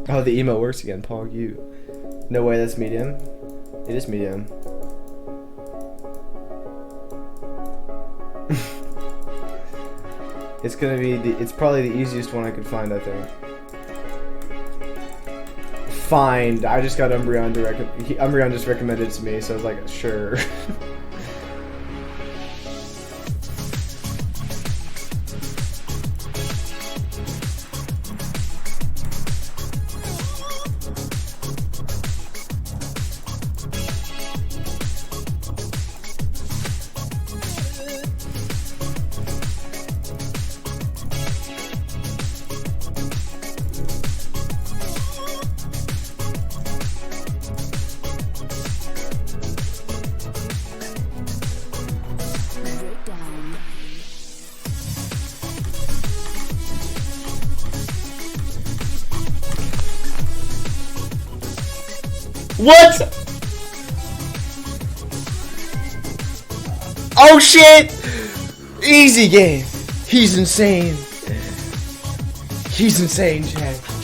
Oh, the emote works again. Pog you. No way, that's medium. It is medium. It's gonna be it's probably the easiest one I could find, I think. Find. I just got Umbreon to Umbreon just recommended it to me, so I was like, sure. What? Oh shit! Easy game. He's insane. He's insane, Chad.